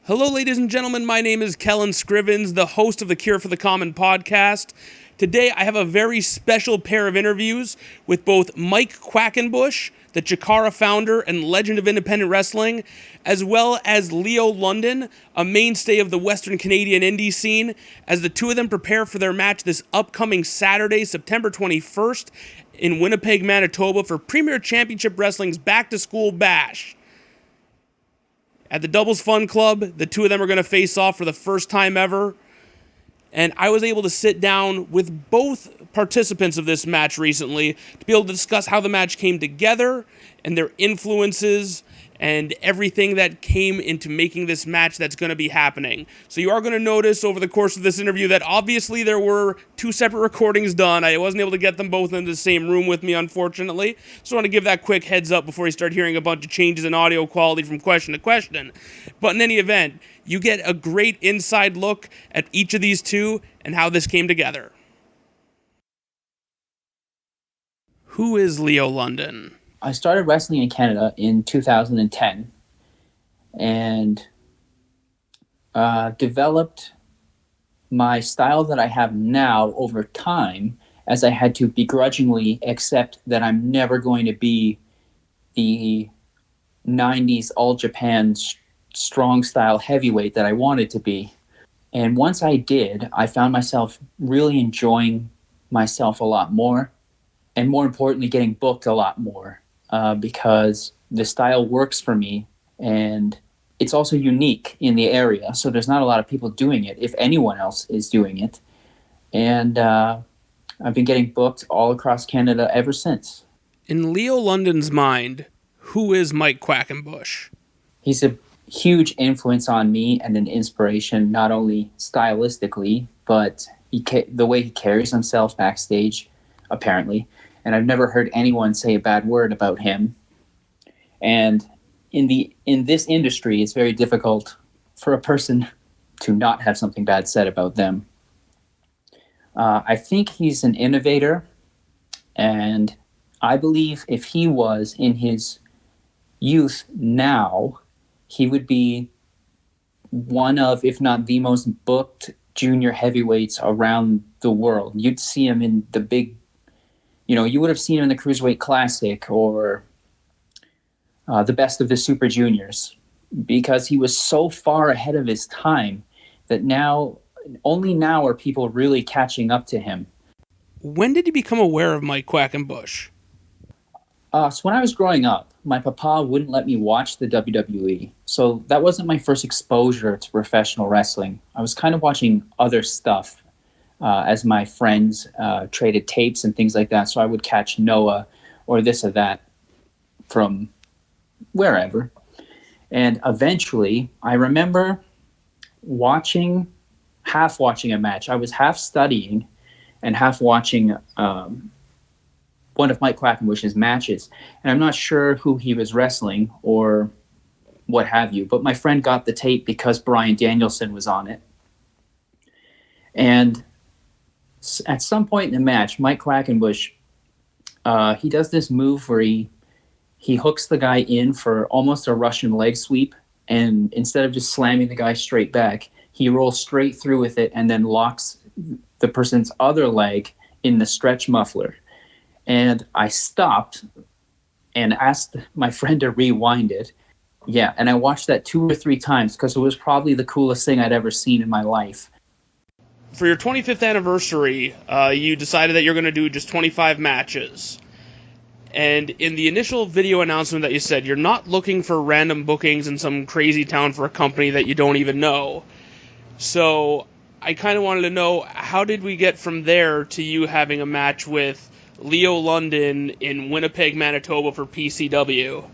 Hello, ladies and gentlemen. My name is Kellen Scrivens, the host of the Cure for the Common podcast. Today, I have a very special pair of interviews with both Mike Quackenbush, the Chikara founder and legend of independent wrestling, as well as Leo London, a mainstay of the Western Canadian indie scene, as the two of them prepare for their match this upcoming Saturday, September 21st, in Winnipeg, Manitoba, for Premier Championship Wrestling's Back to School Bash. At the Doubles Fun Club, the two of them are going to face off for the first time ever. And I was able to sit down with both participants of this match recently to be able to discuss how the match came together and their influences and everything that came into making this match that's going to be happening. So you are going to notice over the course of this interview that obviously there were two separate recordings done. I wasn't able to get them both into the same room with me, unfortunately. So I want to give that quick heads up before you start hearing a bunch of changes in audio quality from question to question. But in any event, you get a great inside look at each of these two and how this came together. Who is Leo London? I started wrestling in Canada in 2010 and developed my style that I have now over time, as I had to begrudgingly accept that I'm never going to be the 90s All Japan strong style heavyweight that I wanted to be. And once I did, I found myself really enjoying myself a lot more, and more importantly, getting booked a lot more. Because the style works for me, and it's also unique in the area. So there's not a lot of people doing it, if anyone else is doing it. And I've been getting booked all across Canada ever since. In Leo London's mind, who is Mike Quackenbush? He's a huge influence on me and an inspiration, not only stylistically, but the way he carries himself backstage, apparently. And I've never heard anyone say a bad word about him. And in this industry, it's very difficult for a person to not have something bad said about them. I think he's an innovator, and I believe if he was in his youth now, he would be one of, if not the most booked junior heavyweights around the world. You'd see him in the big, you would have seen him in the Cruiserweight Classic or the Best of the Super Juniors, because he was so far ahead of his time that only now are people really catching up to him. When did you become aware of Mike Quackenbush? So when I was growing up, my papa wouldn't let me watch the WWE. So that wasn't my first exposure to professional wrestling. I was kind of watching other stuff as my friends traded tapes and things like that. So I would catch Noah or this or that from wherever. And eventually, I remember half watching a match. I was half studying and half watching one of Mike Quackenbush's matches. And I'm not sure who he was wrestling or what have you, but my friend got the tape because Bryan Danielson was on it. And at some point in the match, Mike Quackenbush, he does this move where he hooks the guy in for almost a Russian leg sweep, and instead of just slamming the guy straight back, he rolls straight through with it and then locks the person's other leg in the stretch muffler. And I stopped and asked my friend to rewind it. Yeah, and I watched that 2 or 3 times because it was probably the coolest thing I'd ever seen in my life. For your 25th anniversary, you decided that you're going to do just 25 matches. And in the initial video announcement that you said, you're not looking for random bookings in some crazy town for a company that you don't even know. So I kind of wanted to know, how did we get from there to you having a match with Leo London in Winnipeg, Manitoba for PCW?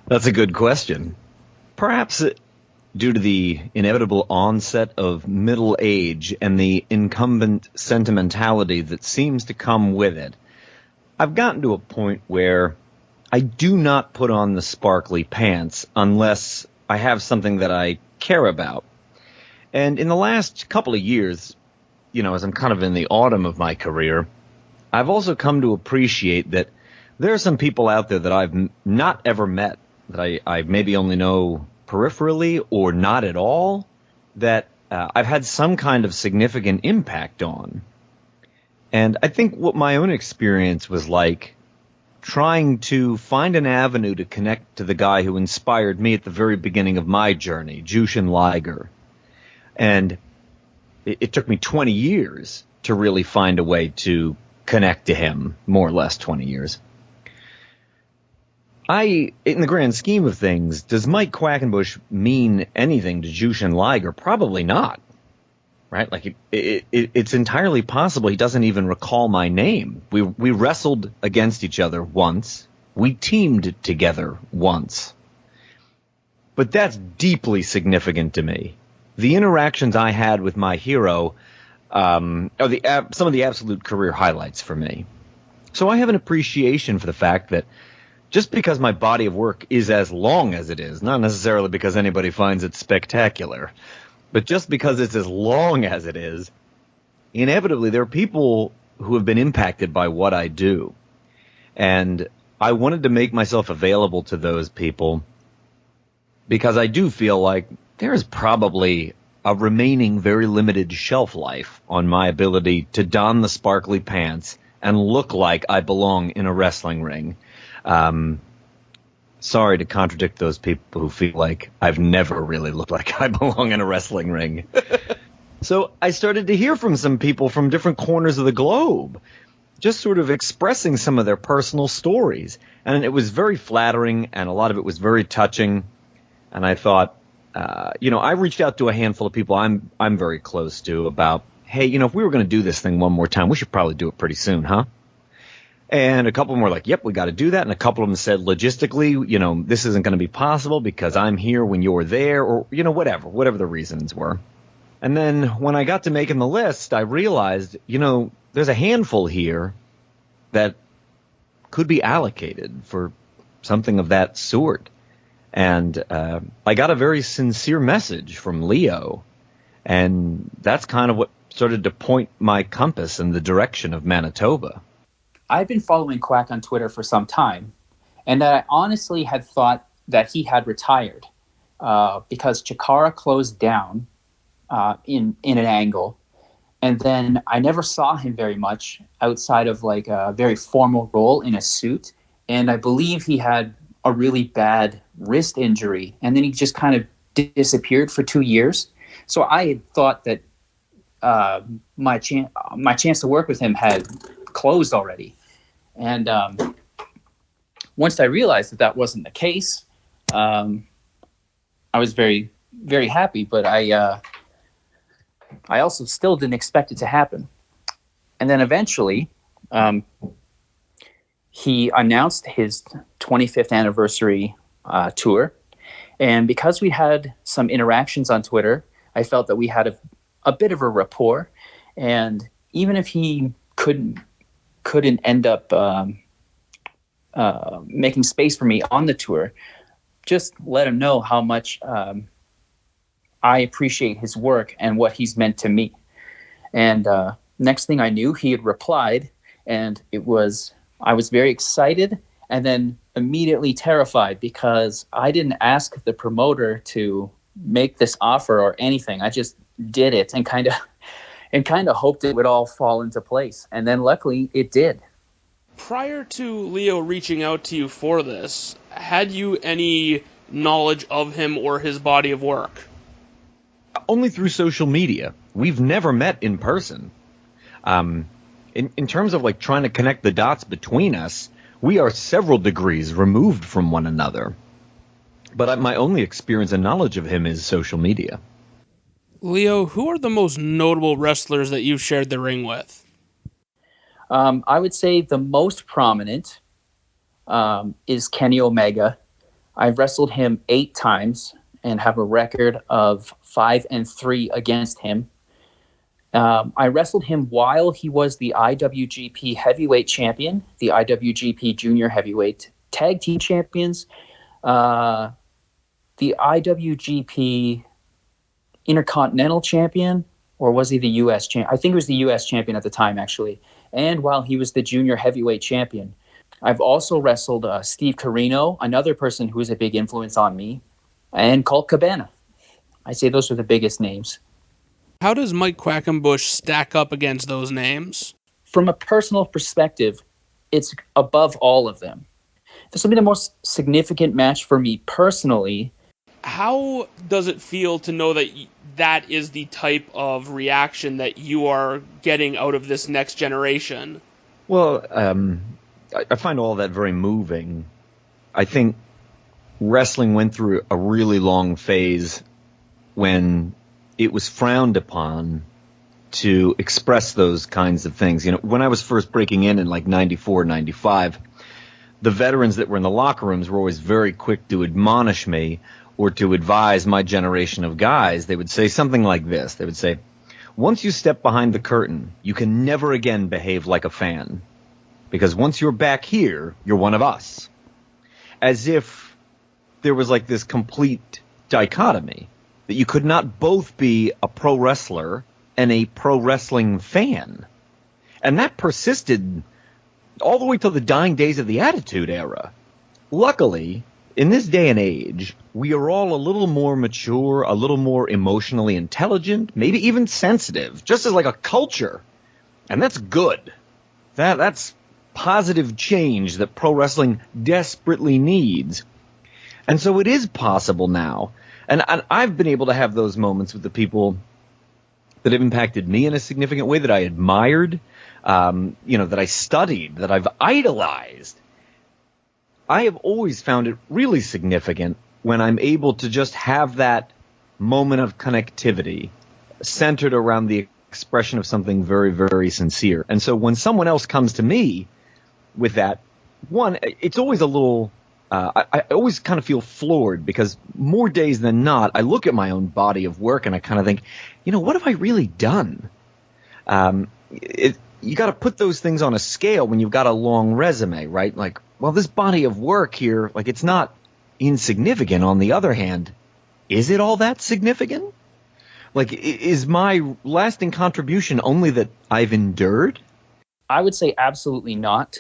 That's a good question. Perhaps due to the inevitable onset of middle age and the incumbent sentimentality that seems to come with it, I've gotten to a point where I do not put on the sparkly pants unless I have something that I care about. And in the last couple of years, as I'm kind of in the autumn of my career, I've also come to appreciate that there are some people out there that I've not ever met, that I maybe only know peripherally or not at all, that I've had some kind of significant impact on. And I think what my own experience was like trying to find an avenue to connect to the guy who inspired me at the very beginning of my journey, Jushin Liger. And it took me 20 years to really find a way to connect to him, more or less 20 years. In the grand scheme of things, does Mike Quackenbush mean anything to Jushin Liger? Probably not. Right? Like it's entirely possible he doesn't even recall my name. We wrestled against each other once. We teamed together once. But that's deeply significant to me. The interactions I had with my hero are some of the absolute career highlights for me. So I have an appreciation for the fact that just because my body of work is as long as it is, not necessarily because anybody finds it spectacular, but just because it's as long as it is, inevitably there are people who have been impacted by what I do. And I wanted to make myself available to those people because I do feel like there is probably a remaining very limited shelf life on my ability to don the sparkly pants and look like I belong in a wrestling ring. Sorry to contradict those people who feel like I've never really looked like I belong in a wrestling ring. So I started to hear from some people from different corners of the globe, just sort of expressing some of their personal stories. And it was very flattering, and a lot of it was very touching. And I thought, I reached out to a handful of people I'm very close to about, hey, if we were going to do this thing one more time, we should probably do it pretty soon, huh? And a couple of them were like, yep, we got to do that. And a couple of them said, logistically, this isn't going to be possible because I'm here when you're there, or, whatever the reasons were. And then when I got to making the list, I realized, there's a handful here that could be allocated for something of that sort. And I got a very sincere message from Leo. And that's kind of what started to point my compass in the direction of Manitoba. I've been following Quack on Twitter for some time, and I honestly had thought that he had retired because Chikara closed down in an angle, and then I never saw him very much outside of like a very formal role in a suit, and I believe he had a really bad wrist injury, and then he just kind of disappeared for 2 years. So I had thought that my chance to work with him had closed already. And once I realized that wasn't the case, I was very, very happy. But I also still didn't expect it to happen. And then eventually, he announced his 25th anniversary tour. And because we had some interactions on Twitter, I felt that we had a bit of a rapport. And even if he couldn't end up making space for me on the tour, just let him know how much I appreciate his work and what he's meant to me. And next thing I knew, he had replied, and I was very excited and then immediately terrified because I didn't ask the promoter to make this offer or anything. I just did it and kind of hoped it would all fall into place. And then luckily it did. Prior to Leo reaching out to you for this, had you any knowledge of him or his body of work? Only through social media. We've never met in person. In terms of like trying to connect the dots between us, we are several degrees removed from one another. But my only experience and knowledge of him is social media. Leo, who are the most notable wrestlers that you've shared the ring with? I would say the most prominent is Kenny Omega. I've wrestled him 8 times and have a record of 5-3 against him. I wrestled him while he was the IWGP Heavyweight Champion, the IWGP Junior Heavyweight Tag Team Champions, the IWGP Intercontinental Champion, or was he the U.S. champion? I think he was the U.S. champion at the time, actually. And while he was the Junior Heavyweight Champion. I've also wrestled Steve Carino, another person who is a big influence on me, and Colt Cabana. I say those are the biggest names. How does Mike Quackenbush stack up against those names? From a personal perspective, it's above all of them. This will be the most significant match for me personally. How does it feel to know that that is the type of reaction that you are getting out of this next generation? Well, I find all that very moving. I think wrestling went through a really long phase when it was frowned upon to express those kinds of things. You know, when I was first breaking in like 94, 95, the veterans that were in the locker rooms were always very quick to admonish me or to advise my generation of guys. They would say something like this. They would say, once you step behind the curtain, you can never again behave like a fan. Because once you're back here, you're one of us. As if there was like this complete dichotomy that you could not both be a pro wrestler and a pro wrestling fan. And that persisted all the way till the dying days of the Attitude Era. Luckily, in this day and age, we are all a little more mature, a little more emotionally intelligent, maybe even sensitive, just as like a culture. And that's good. That's positive change that pro wrestling desperately needs. And so it is possible now. And I've been able to have those moments with the people that have impacted me in a significant way, that I admired, that I studied, that I've idolized. I have always found it really significant when I'm able to just have that moment of connectivity centered around the expression of something very, very sincere. And so when someone else comes to me with that, one, it's always a little, I always kind of feel floored, because more days than not, I look at my own body of work and I kind of think, what have I really done? You got to put those things on a scale when you've got a long resume, right? Like, well, this body of work here, like, it's not insignificant. On the other hand, is it all that significant? Like, is my lasting contribution only that I've endured? I would say absolutely not.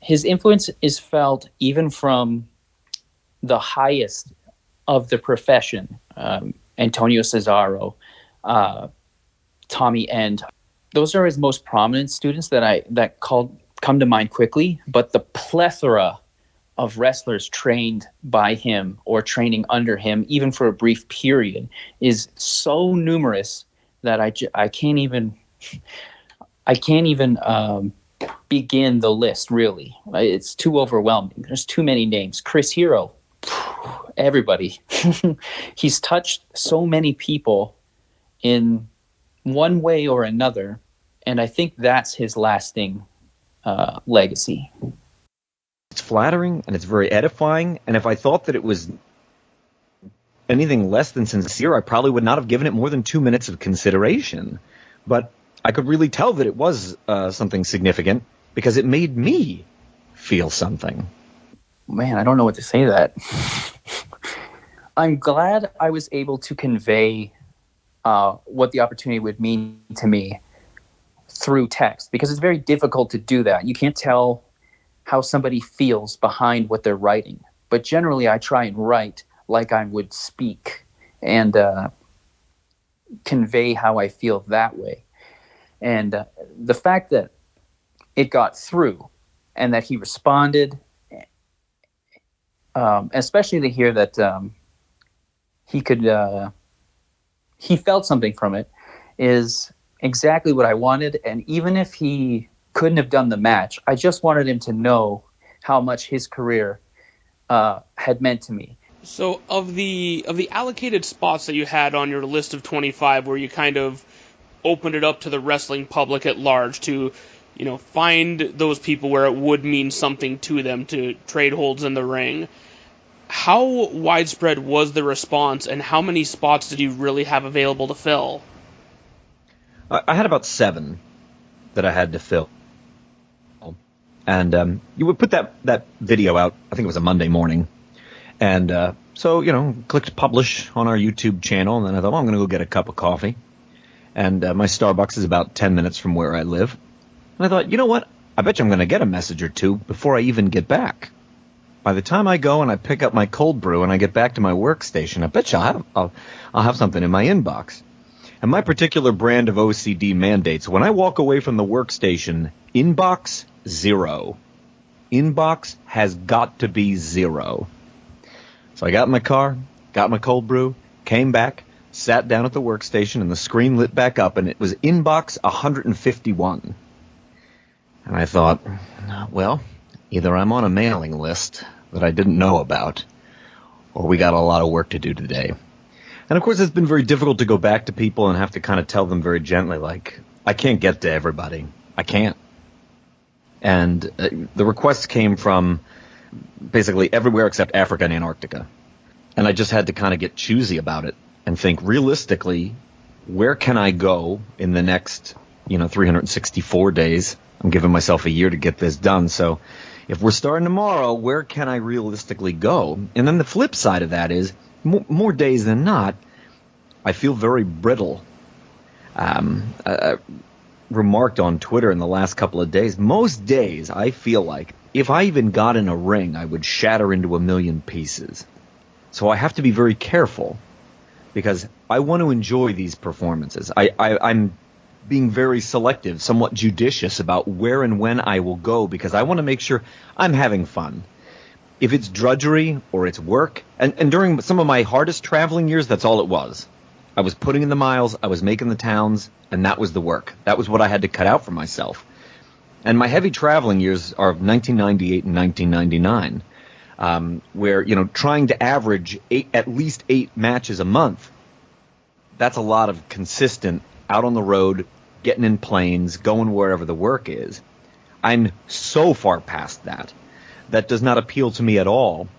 His influence is felt even from the highest of the profession. Antonio Cesaro, Tommy End. Those are his most prominent students that come to mind quickly. But the plethora of wrestlers trained by him or training under him, even for a brief period, is so numerous that I can't even begin the list, really. It's too overwhelming. There's too many names. Chris Hero, everybody. He's touched so many people in one way or another, and I think that's his lasting legacy. It's flattering and it's very edifying, and if I thought that it was anything less than sincere, I probably would not have given it more than 2 minutes of consideration. But I could really tell that it was something significant, because it made me feel something. Man, I don't know what to say to that. I'm glad I was able to convey what the opportunity would mean to me through text, because it's very difficult to do that. You can't tell how somebody feels behind what they're writing. But generally, I try and write like I would speak and convey how I feel that way. And the fact that it got through and that he responded, especially to hear that he felt something from it, is exactly what I wanted. And even if he couldn't have done the match, I just wanted him to know how much his career had meant to me. So of the allocated spots that you had on your list of 25, where you kind of opened it up to the wrestling public at large to, find those people where it would mean something to them to trade holds in the ring, how widespread was the response, and how many spots did you really have available to fill? I had about 7 that I had to fill. And you would put that video out, I think it was a Monday morning. And so, clicked publish on our YouTube channel, and then I thought, I'm going to go get a cup of coffee. And my Starbucks is about 10 minutes from where I live. And I thought, you know what? I bet you I'm going to get a message or two before I even get back. By the time I go and I pick up my cold brew and I get back to my workstation, I bet you I'll have something in my inbox. And my particular brand of OCD mandates, when I walk away from the workstation, inbox, 0. Inbox has got to be 0. So I got in my car, got my cold brew, came back, sat down at the workstation, and the screen lit back up, and it was inbox 151. And I thought, well, either I'm on a mailing list that I didn't know about, or we got a lot of work to do today. And of course, it's been very difficult to go back to people and have to kind of tell them very gently, like, I can't get to everybody. I can't. And the requests came from basically everywhere except Africa and Antarctica. And I just had to kind of get choosy about it and think, realistically, where can I go in the next, 364 days? I'm giving myself a year to get this done. So if we're starting tomorrow, where can I realistically go? And then the flip side of that is, more days than not, I feel very brittle. I remarked on Twitter in the last couple of days, most days I feel like if I even got in a ring, I would shatter into a million pieces. So I have to be very careful because I want to enjoy these performances. I'm being very selective, somewhat judicious about where and when I will go because I want to make sure I'm having fun. If it's drudgery or it's work, and during some of my hardest traveling years, that's all it was. I was putting in the miles, I was making the towns, and that was the work. That was what I had to cut out for myself. And my heavy traveling years are 1998 and 1999, where, trying to average at least 8 matches a month, that's a lot of consistent, out on the road, getting in planes, going wherever the work is. I'm so far past that. That does not appeal to me at all.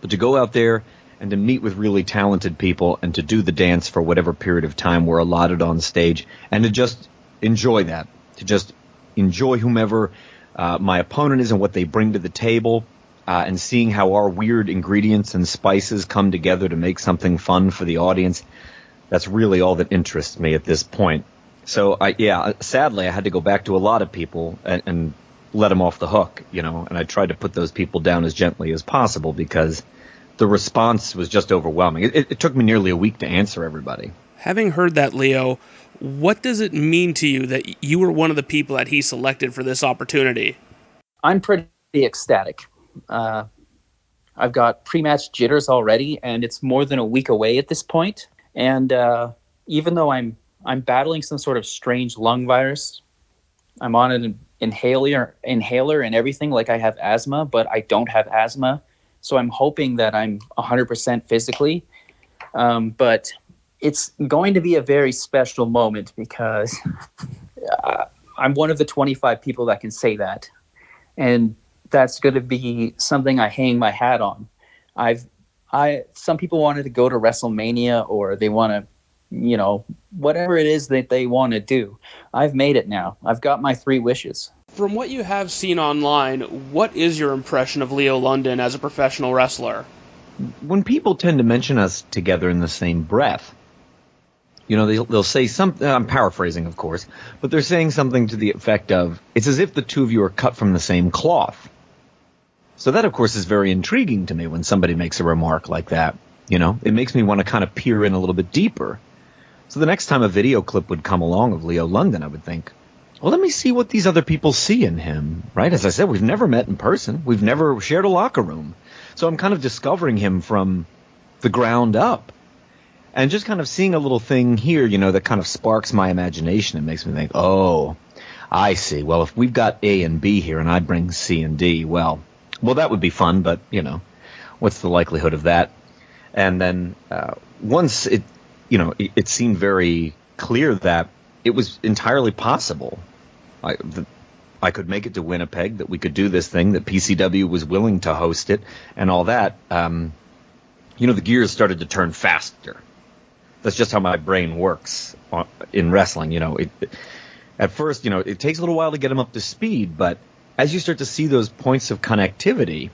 But to go out there and to meet with really talented people and to do the dance for whatever period of time we're allotted on stage and to just enjoy that, to just enjoy whomever my opponent is and what they bring to the table and seeing how our weird ingredients and spices come together to make something fun for the audience, that's really all that interests me at this point. So, sadly, I had to go back to a lot of people and let them off the hook, and I tried to put those people down as gently as possible because the response was just overwhelming. It took me nearly a week to answer everybody. Having heard that, Leo, what does it mean to you that you were one of the people that he selected for this opportunity? I'm pretty ecstatic. I've got pre-match jitters already, and it's more than a week away at this point. And even though I'm battling some sort of strange lung virus, I'm on an inhaler and everything, like I have asthma, but I don't have asthma. So I'm hoping that I'm 100% physically. But it's going to be a very special moment because I'm one of the 25 people that can say that. And that's going to be something I hang my hat on. Some people wanted to go to WrestleMania or they want to, whatever it is that they want to do. I've made it now. I've got my 3 wishes. From what you have seen online, what is your impression of Leo London as a professional wrestler? When people tend to mention us together in the same breath, they'll say something, I'm paraphrasing, of course, but they're saying something to the effect of, it's as if the two of you are cut from the same cloth. So that, of course, is very intriguing to me when somebody makes a remark like that. It makes me want to kind of peer in a little bit deeper. So the next time a video clip would come along of Leo London, I would think, well, let me see what these other people see in him, right? As I said, we've never met in person. We've never shared a locker room. So I'm kind of discovering him from the ground up. And just kind of seeing a little thing here, that kind of sparks my imagination. It makes me think, oh, I see. Well, if we've got A and B here and I bring C and D, well, that would be fun, but, what's the likelihood of that? And then once it seemed very clear that it was entirely possible. I could make it to Winnipeg, that we could do this thing, that PCW was willing to host it, and all that. The gears started to turn faster. That's just how my brain works in wrestling. At first, it takes a little while to get them up to speed, but as you start to see those points of connectivity,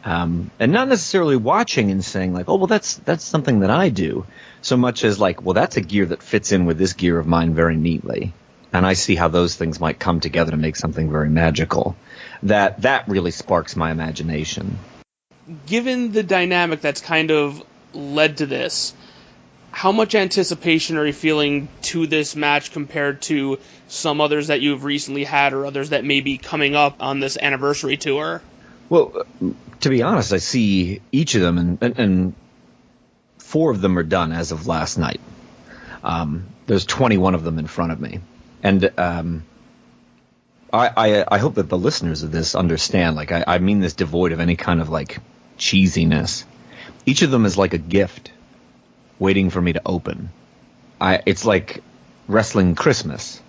and not necessarily watching and saying like, oh, well, that's something that I do, so much as like, well, that's a gear that fits in with this gear of mine very neatly. And I see how those things might come together to make something very magical. That really sparks my imagination. Given the dynamic that's kind of led to this, how much anticipation are you feeling to this match compared to some others that you've recently had or others that may be coming up on this anniversary tour? Well, to be honest, I see each of them, and 4 of them are done as of last night. There's 21 of them in front of me. And I hope that the listeners of this understand, like, I mean this devoid of any kind of, like, cheesiness. Each of them is like a gift waiting for me to open. It's like wrestling Christmas.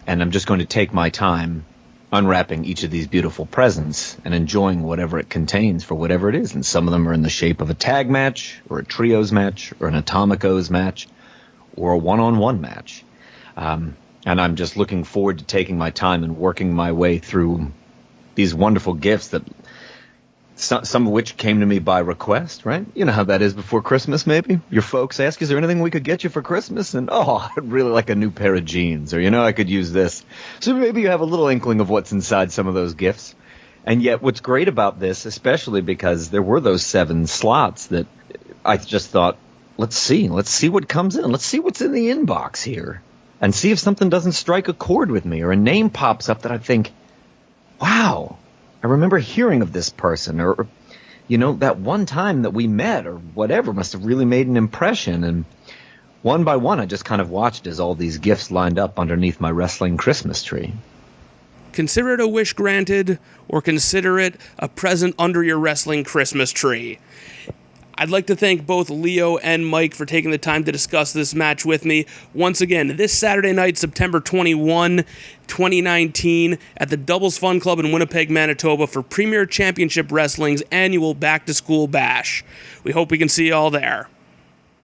And I'm just going to take my time unwrapping each of these beautiful presents and enjoying whatever it contains for whatever it is. And some of them are in the shape of a tag match, or a trios match, or an Atomicos match, or a one-on-one match. And I'm just looking forward to taking my time and working my way through these wonderful gifts that some of which came to me by request, right? You know how that is before Christmas, maybe? Your folks ask, is there anything we could get you for Christmas? And, I'd really like a new pair of jeans, or, I could use this. So maybe you have a little inkling of what's inside some of those gifts. And yet what's great about this, especially because there were those 7 slots, that I just thought, let's see what comes in. Let's see what's in the inbox here. And see if something doesn't strike a chord with me, or a name pops up that I think, wow, I remember hearing of this person, or, that one time that we met, or whatever, must have really made an impression. And one by one, I just kind of watched as all these gifts lined up underneath my wrestling Christmas tree. Consider it a wish granted, or consider it a present under your wrestling Christmas tree. I'd like to thank both Leo and Mike for taking the time to discuss this match with me. Once again, this Saturday night, September 21, 2019, at the Doubles Fun Club in Winnipeg, Manitoba for Premier Championship Wrestling's annual Back to School Bash. We hope we can see you all there.